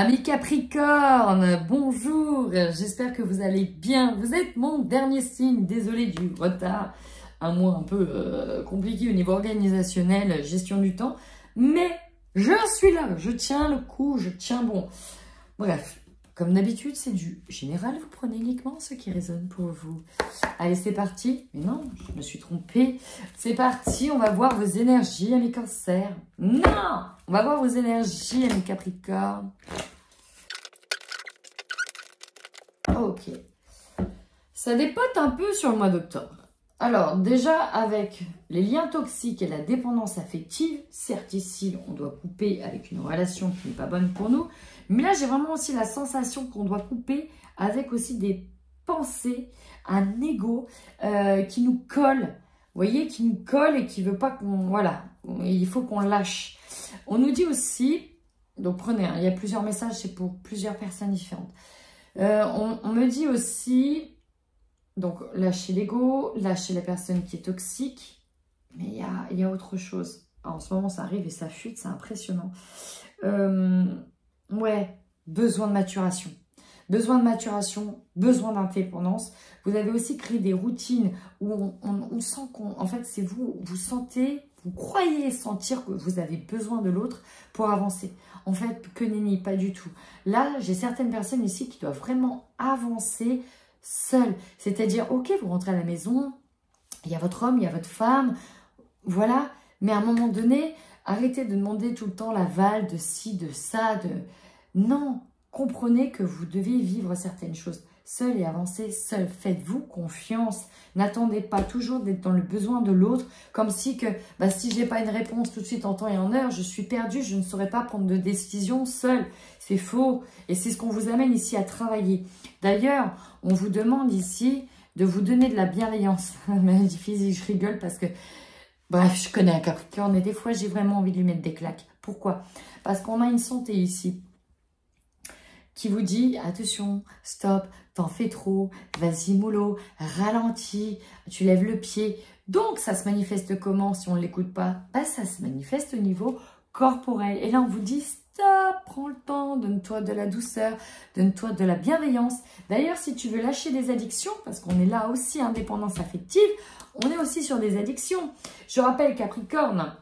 Amis Capricorne, bonjour, j'espère que vous allez bien. Vous êtes mon dernier signe, désolé du retard, un mois un peu compliqué au niveau organisationnel, gestion du temps, mais je suis là, je tiens le coup, je tiens bon. Bref, comme d'habitude, c'est du général, vous prenez uniquement ce qui résonne pour vous. Allez, c'est parti. Mais non, je me suis trompée. C'est parti, on va voir vos énergies, amis Cancers. Non, on va voir vos énergies, amis Capricorne. Ok. Ça dépote un peu sur le mois d'octobre. Alors, déjà, avec les liens toxiques et la dépendance affective, certes, ici, on doit couper avec une relation qui n'est pas bonne pour nous. Mais là, j'ai vraiment aussi la sensation qu'on doit couper avec aussi des pensées, un ego qui nous colle. Vous voyez, qui nous colle et qui ne veut pas qu'on... Voilà, il faut qu'on lâche. On nous dit aussi, donc prenez, hein, il y a plusieurs messages, c'est pour plusieurs personnes différentes. On me dit aussi... Donc, lâcher l'ego, lâcher la personne qui est toxique. Mais il y a autre chose. Alors, en ce moment, ça arrive et ça fuite, c'est impressionnant. Ouais, besoin de maturation. Besoin de maturation, besoin d'indépendance. Vous avez aussi créé des routines où on sent qu'en fait, c'est vous sentez, vous croyez sentir que vous avez besoin de l'autre pour avancer. En fait, que nenni, pas du tout. Là, j'ai certaines personnes ici qui doivent vraiment avancer seul, c'est-à-dire, ok, vous rentrez à la maison, il y a votre homme, il y a votre femme, voilà, mais à un moment donné, arrêtez de demander tout le temps l'aval de ci, de ça, de... Non, comprenez que vous devez vivre certaines choses seul et avancer seul. Faites-vous confiance. N'attendez pas toujours d'être dans le besoin de l'autre, comme si que, si j'ai pas une réponse tout de suite en temps et en heure, je suis perdue, je ne saurais pas prendre de décision seule. C'est faux. Et c'est ce qu'on vous amène ici à travailler. D'ailleurs, on vous demande ici de vous donner de la bienveillance. Maladie physique, je rigole parce que, bref, je connais un Capricorne et des fois, j'ai vraiment envie de lui mettre des claques. Pourquoi? Parce qu'on a une santé ici qui vous dit, attention, stop, t'en fais trop, vas-y mollo, ralentis, tu lèves le pied. Donc, ça se manifeste comment si on ne l'écoute pas? Ça se manifeste au niveau corporel. Et là, on vous dit, stop, prends le temps, donne-toi de la douceur, donne-toi de la bienveillance. D'ailleurs, si tu veux lâcher des addictions, parce qu'on est là aussi, indépendance affective, on est aussi sur des addictions. Je rappelle, Capricorne,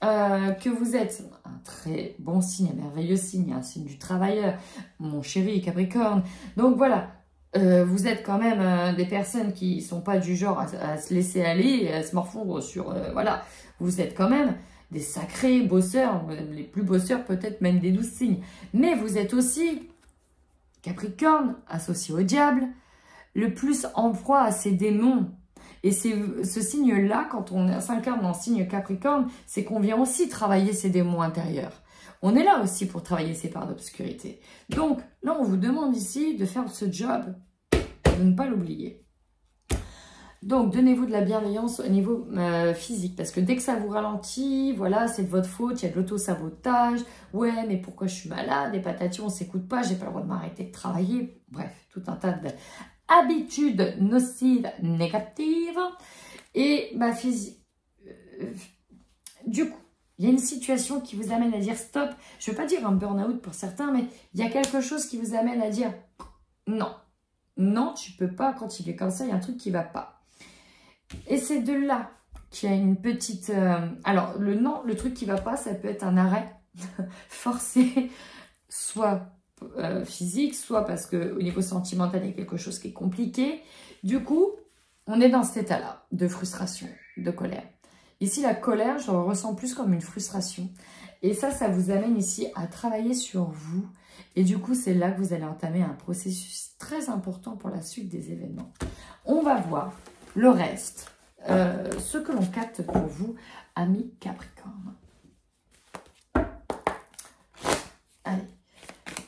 que vous êtes un très bon signe, un merveilleux signe, un signe du travailleur, mon chéri Capricorne. Donc voilà, vous êtes quand même des personnes qui ne sont pas du genre à se laisser aller et à se morfondre sur... voilà, vous êtes quand même des sacrés bosseurs, les plus bosseurs peut-être même des 12 signes. Mais vous êtes aussi, Capricorne, associé au diable, le plus en proie à ses démons. Et c'est ce signe-là, quand on s'incarne en signe Capricorne, c'est qu'on vient aussi travailler ses démons intérieurs. On est là aussi pour travailler ses parts d'obscurité. Donc, là, on vous demande ici de faire ce job, de ne pas l'oublier. Donc, donnez-vous de la bienveillance au niveau physique, parce que dès que ça vous ralentit, voilà, c'est de votre faute, il y a de l'auto-sabotage. Ouais, mais pourquoi je suis malade? Et patati, on ne s'écoute pas, j'ai pas le droit de m'arrêter de travailler. Bref, tout un tas de... habitudes nocives, négatives. Et du coup, il y a une situation qui vous amène à dire stop. Je ne veux pas dire un burn-out pour certains, mais il y a quelque chose qui vous amène à dire non. Non, tu ne peux pas, quand il est comme ça, il y a un truc qui ne va pas. Et c'est de là qu'il y a une petite... alors, le non, le truc qui ne va pas, ça peut être un arrêt forcé, soit... physique, soit parce qu'au niveau sentimental, il y a quelque chose qui est compliqué. Du coup, on est dans cet état-là de frustration, de colère. Ici, la colère, je le ressens plus comme une frustration. Et ça vous amène ici à travailler sur vous. Et du coup, c'est là que vous allez entamer un processus très important pour la suite des événements. On va voir le reste, ce que l'on capte pour vous, amis Capricorne. Allez.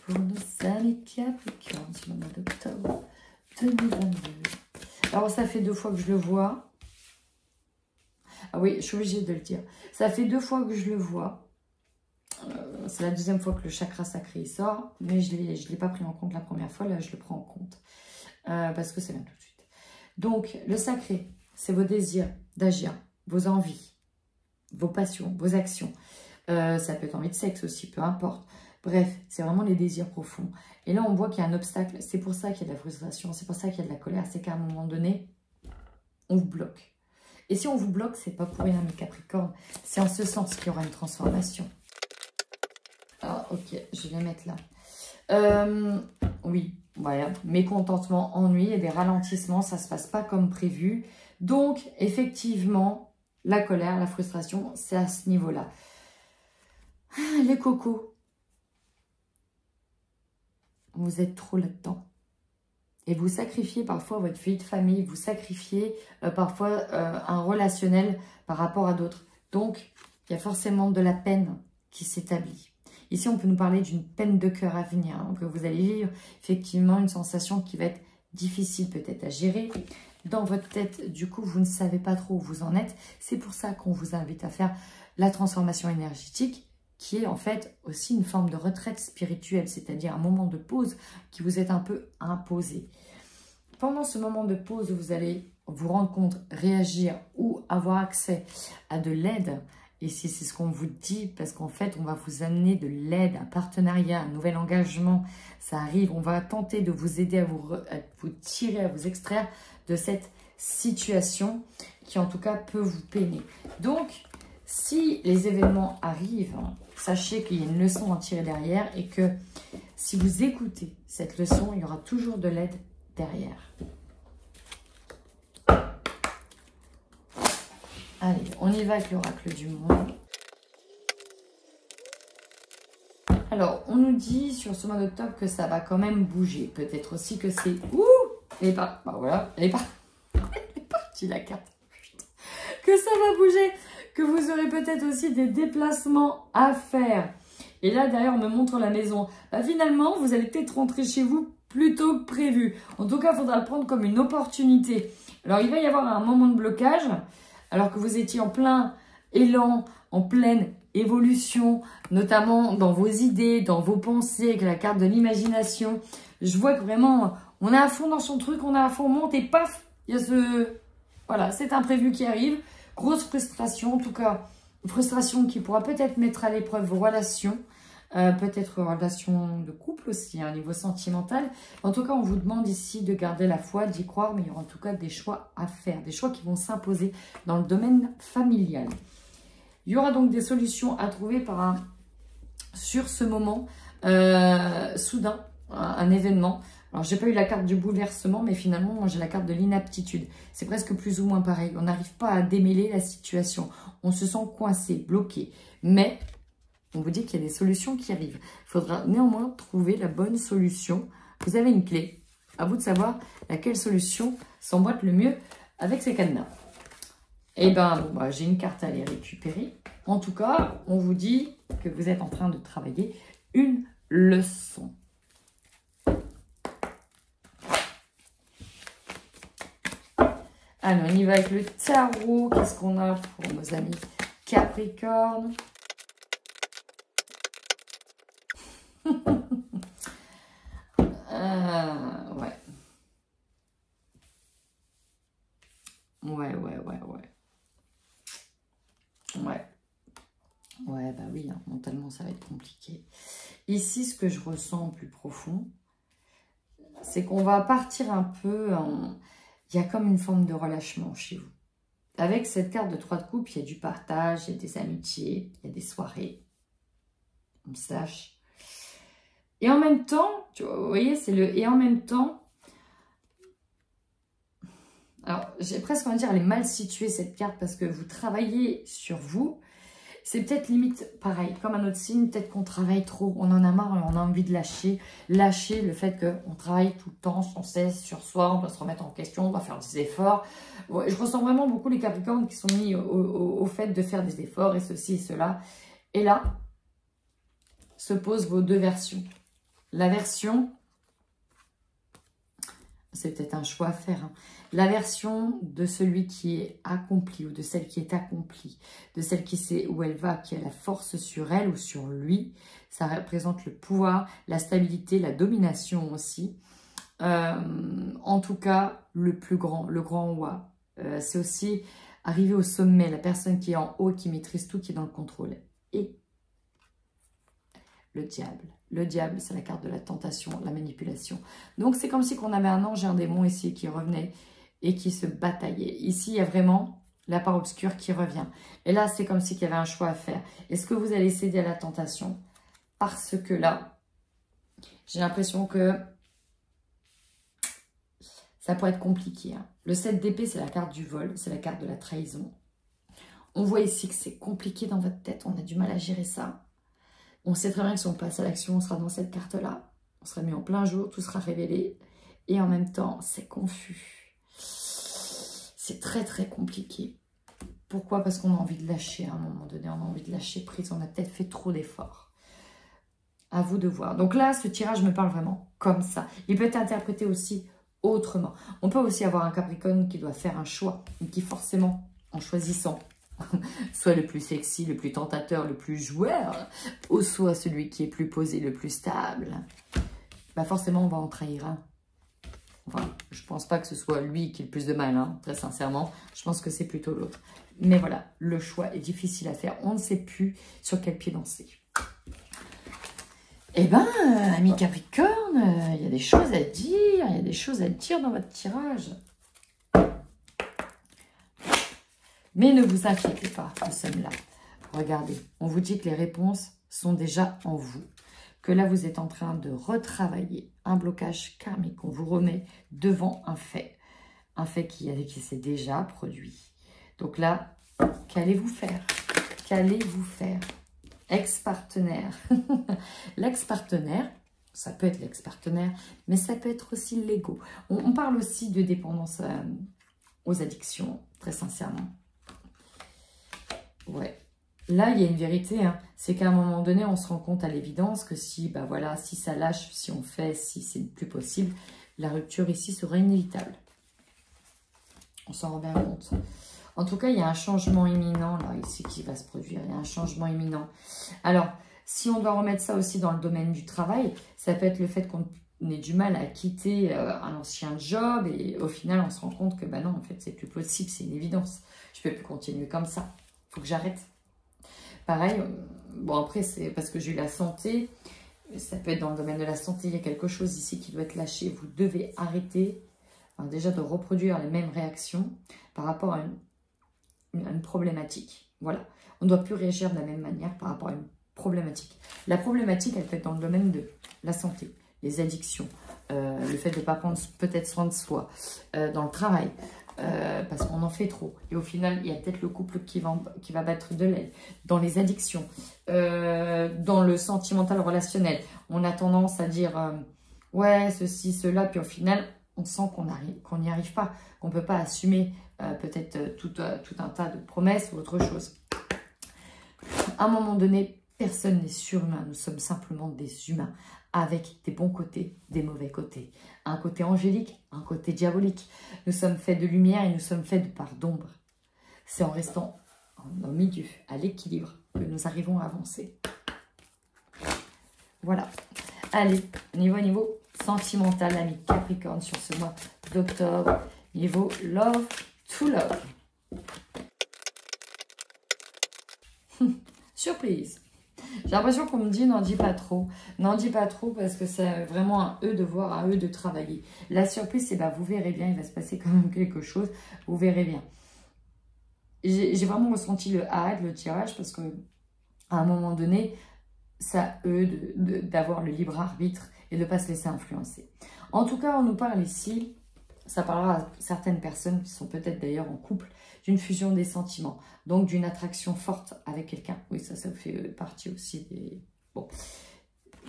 Pour nos amis Capricorne sur le mois d'octobre 2022. Alors, ça fait 2 fois que je le vois. Ah oui, je suis obligée de le dire. Ça fait 2 fois que je le vois. C'est la 2e fois que le chakra sacré sort. Mais je ne l'ai pas pris en compte la première fois. Là, je le prends en compte. Parce que ça vient tout de suite. Donc, le sacré, c'est vos désirs d'agir, vos envies, vos passions, vos actions. Ça peut être envie de sexe aussi, peu importe. Bref, c'est vraiment les désirs profonds. Et là, on voit qu'il y a un obstacle. C'est pour ça qu'il y a de la frustration, c'est pour ça qu'il y a de la colère. C'est qu'à un moment donné, on vous bloque. Et si on vous bloque, c'est pas pour rien, mes Capricornes. C'est en ce sens qu'il y aura une transformation. Ah, ok, je vais mettre là. Oui, voilà. Mécontentement, ennui et des ralentissements, ça se passe pas comme prévu. Donc, effectivement, la colère, la frustration, c'est à ce niveau-là. Ah, les cocos. Vous êtes trop là-dedans. Et vous sacrifiez parfois votre vie de famille, vous sacrifiez parfois un relationnel par rapport à d'autres. Donc, il y a forcément de la peine qui s'établit. Ici, on peut nous parler d'une peine de cœur à venir, hein, que vous allez vivre effectivement une sensation qui va être difficile peut-être à gérer. Dans votre tête, du coup, vous ne savez pas trop où vous en êtes. C'est pour ça qu'on vous invite à faire la transformation énergétique, qui est en fait aussi une forme de retraite spirituelle, c'est-à-dire un moment de pause qui vous est un peu imposé. Pendant ce moment de pause, vous allez vous rendre compte, réagir ou avoir accès à de l'aide. Et si c'est ce qu'on vous dit, parce qu'en fait, on va vous amener de l'aide, un partenariat, un nouvel engagement, ça arrive. On va tenter de vous aider à vous tirer, à vous extraire de cette situation qui en tout cas peut vous peiner. Donc, si les événements arrivent, sachez qu'il y a une leçon à tirer derrière et que si vous écoutez cette leçon, il y aura toujours de l'aide derrière. Allez, on y va avec l'oracle du monde. Alors, on nous dit sur ce mois d'octobre que ça va quand même bouger. Peut-être aussi que c'est... Ouh, elle est pas... Bah voilà, elle est partie la carte. Que ça va bouger, que vous aurez peut-être aussi des déplacements à faire. Et là, derrière, on me montre la maison. Bah, finalement, vous allez peut-être rentrer chez vous plus tôt que prévu. En tout cas, il faudra le prendre comme une opportunité. Alors, il va y avoir un moment de blocage, alors que vous étiez en plein élan, en pleine évolution, notamment dans vos idées, dans vos pensées, avec la carte de l'imagination. Je vois que vraiment, on est à fond dans son truc, on est à fond, on monte et paf, il y a ce... Voilà, c'est imprévu qui arrive. Grosse frustration, en tout cas, frustration qui pourra peut-être mettre à l'épreuve vos relations, peut-être relations de couple aussi, au niveau sentimental. En tout cas, on vous demande ici de garder la foi, d'y croire, mais il y aura en tout cas des choix à faire, des choix qui vont s'imposer dans le domaine familial. Il y aura donc des solutions à trouver sur ce moment soudain, un événement. Alors, j'ai pas eu la carte du bouleversement, mais finalement, moi, j'ai la carte de l'inaptitude. C'est presque plus ou moins pareil. On n'arrive pas à démêler la situation. On se sent coincé, bloqué. Mais, on vous dit qu'il y a des solutions qui arrivent. Il faudra néanmoins trouver la bonne solution. Vous avez une clé. À vous de savoir laquelle solution s'emboîte le mieux avec ces cadenas. Eh bien, bon, bah, j'ai une carte à aller récupérer. En tout cas, on vous dit que vous êtes en train de travailler une leçon. Alors, on y va avec le tarot. Qu'est-ce qu'on a pour nos amis Capricorne? Ouais. Ouais, bah oui, hein, mentalement, ça va être compliqué. Ici, ce que je ressens au plus profond, c'est qu'on va partir un peu en... Il y a comme une forme de relâchement chez vous. Avec cette carte de 3 de coupe, il y a du partage, il y a des amitiés, il y a des soirées. On se lâche. Et en même temps, vous voyez, c'est le... Et en même temps... Alors, j'ai presque envie de dire, elle est mal située, cette carte, parce que vous travaillez sur vous. C'est peut-être limite pareil, comme un autre signe, peut-être qu'on travaille trop, on en a marre et on a envie de lâcher. Lâcher le fait qu'on travaille tout le temps, sans cesse, sur soi, on doit se remettre en question, on doit faire des efforts. Ouais, je ressens vraiment beaucoup les Capricornes qui sont mis au fait de faire des efforts et ceci et cela. Et là, se posent vos deux versions. La version, c'est peut-être un choix à faire, hein. La version de celui qui est accompli ou de celle qui est accomplie, de celle qui sait où elle va, qui a la force sur elle ou sur lui. Ça représente le pouvoir, la stabilité, la domination aussi. En tout cas, le plus grand, le grand roi. C'est aussi arriver au sommet, la personne qui est en haut, qui maîtrise tout, qui est dans le contrôle. Et le diable. Le diable, c'est la carte de la tentation, la manipulation. Donc, c'est comme si on avait un ange et un démon ici qui revenaient et qui se bataillaient. Ici, il y a vraiment la part obscure qui revient. Et là, c'est comme s'il y avait un choix à faire. Est-ce que vous allez céder à la tentation? Parce que là, j'ai l'impression que ça pourrait être compliqué. Hein. Le 7 d'épée, c'est la carte du vol, c'est la carte de la trahison. On voit ici que c'est compliqué dans votre tête, on a du mal à gérer ça. On sait très bien que si on passe à l'action, on sera dans cette carte-là. On sera mis en plein jour, tout sera révélé. Et en même temps, c'est confus. C'est très, très compliqué. Pourquoi? Parce qu'on a envie de lâcher à un moment donné. On a envie de lâcher prise. On a peut-être fait trop d'efforts. À vous de voir. Donc là, ce tirage me parle vraiment comme ça. Il peut être interprété aussi autrement. On peut aussi avoir un Capricorne qui doit faire un choix. Et qui forcément, en choisissant, soit le plus sexy, le plus tentateur, le plus joueur, ou soit celui qui est plus posé, le plus stable, bah forcément, on va en trahir un. Enfin, je ne pense pas que ce soit lui qui ait le plus de mal, hein, très sincèrement. Je pense que c'est plutôt l'autre. Mais voilà, le choix est difficile à faire. On ne sait plus sur quel pied danser. Eh bien, ami Capricorne, il y a des choses à dire. Il y a des choses à dire dans votre tirage. Mais ne vous inquiétez pas, nous sommes là. Regardez, on vous dit que les réponses sont déjà en vous. Que là, vous êtes en train de retravailler un blocage karmique. On vous remet devant un fait qui s'est déjà produit. Donc là, qu'allez-vous faire? Qu'allez-vous faire? Ex-partenaire. L'ex-partenaire, ça peut être l'ex-partenaire, mais ça peut être aussi l'ego. On parle aussi de dépendance aux addictions, très sincèrement. Ouais. Là, il y a une vérité, hein. C'est qu'à un moment donné, on se rend compte à l'évidence que si, bah voilà, si ça lâche, si on fait, si c'est plus possible, la rupture ici sera inévitable. On s'en rend bien compte. En tout cas, il y a un changement imminent, là, ici, qui va se produire. Il y a un changement imminent. Alors, si on doit remettre ça aussi dans le domaine du travail, ça peut être le fait qu'on ait du mal à quitter un ancien job et au final, on se rend compte que, bah non, en fait, c'est plus possible, c'est une évidence. Je ne peux plus continuer comme ça. Il faut que j'arrête. Pareil, bon après c'est parce que j'ai eu la santé, ça peut être dans le domaine de la santé, il y a quelque chose ici qui doit être lâché. Vous devez arrêter déjà de reproduire les mêmes réactions par rapport à une problématique. Voilà, on ne doit plus réagir de la même manière par rapport à une problématique. La problématique, elle peut être dans le domaine de la santé, les addictions, le fait de ne pas prendre peut-être soin de soi, dans le travail. Parce qu'on en fait trop. Et au final, il y a peut-être le couple qui va battre de l'aile. Dans les addictions, dans le sentimental relationnel, on a tendance à dire ouais, ceci, cela, puis au final, on sent qu'on n'y arrive pas, qu'on ne peut pas assumer peut-être tout un tas de promesses ou autre chose. À un moment donné, personne n'est surhumain. Nous sommes simplement des humains avec des bons côtés, des mauvais côtés. Un côté angélique, un côté diabolique. Nous sommes faits de lumière et nous sommes faits de part d'ombre. C'est en restant au milieu, à l'équilibre, que nous arrivons à avancer. Voilà. Allez, niveau sentimental, ami Capricorne, sur ce mois d'octobre. Niveau love to love. Surprise. J'ai l'impression qu'on me dit n'en dis pas trop. N'en dis pas trop parce que c'est vraiment à eux de voir, à eux de travailler. La surprise, c'est bah, vous verrez bien, il va se passer quand même quelque chose. Vous verrez bien. J'ai vraiment ressenti le hâte, le tirage, parce que à un moment donné, c'est à eux d'avoir le libre arbitre et de ne pas se laisser influencer. En tout cas, on nous parle ici, ça parlera à certaines personnes qui sont peut-être d'ailleurs en couple, d'une fusion des sentiments, donc d'une attraction forte avec quelqu'un. Oui, ça fait partie aussi des... Bon.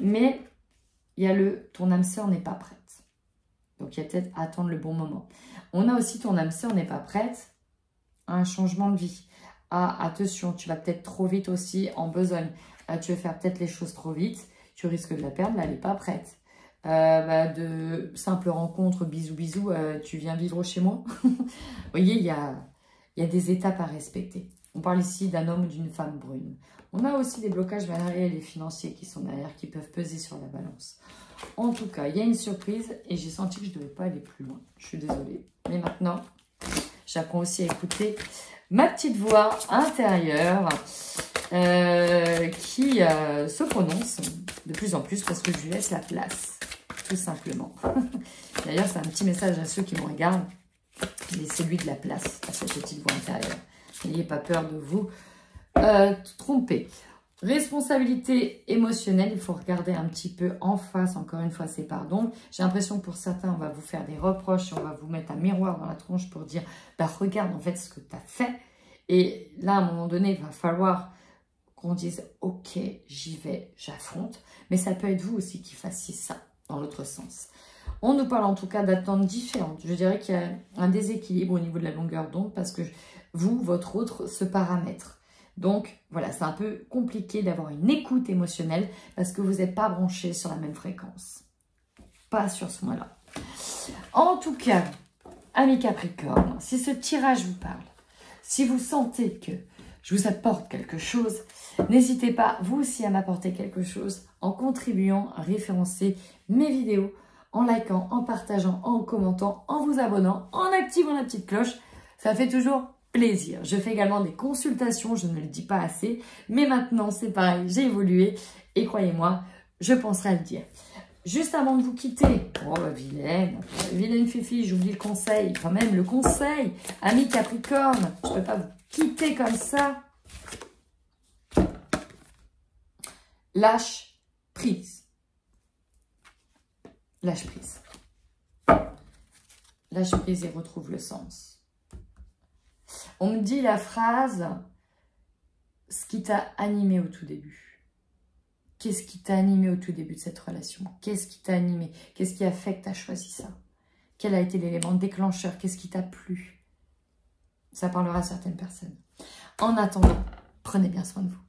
Mais il y a ton âme sœur n'est pas prête. Donc, il y a peut-être à attendre le bon moment. On a aussi ton âme sœur n'est pas prête à un changement de vie. Ah, attention, tu vas peut-être trop vite aussi en besogne. Tu vas faire peut-être les choses trop vite. Tu risques de la perdre, là, elle n'est pas prête. De simples rencontres, bisous, bisous, tu viens vivre chez moi. Vous voyez, il y a des étapes à respecter. On parle ici d'un homme ou d'une femme brune. On a aussi des blocages matériels et financiers qui sont derrière, qui peuvent peser sur la balance. En tout cas, il y a une surprise et j'ai senti que je ne devais pas aller plus loin. Je suis désolée. Mais maintenant, j'apprends aussi à écouter ma petite voix intérieure. qui se prononce de plus en plus parce que je lui laisse la place, tout simplement. D'ailleurs, c'est un petit message à ceux qui me regardent. Laissez-lui de la place à cette petite voix intérieure. N'ayez pas peur de vous tromper. Responsabilité émotionnelle, il faut regarder un petit peu en face, encore une fois, c'est pardon. J'ai l'impression que pour certains, on va vous faire des reproches, on va vous mettre un miroir dans la tronche pour dire, bah regarde en fait ce que tu as fait. Et là, à un moment donné, il va falloir qu'on dise, ok, j'y vais, j'affronte. Mais ça peut être vous aussi qui fassiez ça, dans l'autre sens. On nous parle en tout cas d'attentes différentes. Je dirais qu'il y a un déséquilibre au niveau de la longueur d'onde parce que vous, votre autre, se paramètre. Donc, voilà, c'est un peu compliqué d'avoir une écoute émotionnelle parce que vous n'êtes pas branché sur la même fréquence. Pas sur ce mois-là. En tout cas, amis Capricorne, si ce tirage vous parle, si vous sentez que je vous apporte quelque chose, n'hésitez pas, vous aussi, à m'apporter quelque chose en contribuant à référencer mes vidéos, en likant, en partageant, en commentant, en vous abonnant, en activant la petite cloche. Ça fait toujours plaisir. Je fais également des consultations, je ne le dis pas assez, mais maintenant c'est pareil, j'ai évolué et croyez-moi, je penserai à le dire. Juste avant de vous quitter, oh vilaine fifi, j'oublie le conseil, quand même le conseil, amis Capricorne, je ne peux pas vous quitter comme ça. Lâche prise. Lâche prise. Lâche prise et retrouve le sens. On me dit la phrase, ce qui t'a animé au tout début. Qu'est-ce qui t'a animé au tout début de cette relation? Qu'est-ce qui t'a animé? Qu'est-ce qui a fait que tu as choisi ça? Quel a été l'élément déclencheur? Qu'est-ce qui t'a plu? Ça parlera à certaines personnes. En attendant, prenez bien soin de vous.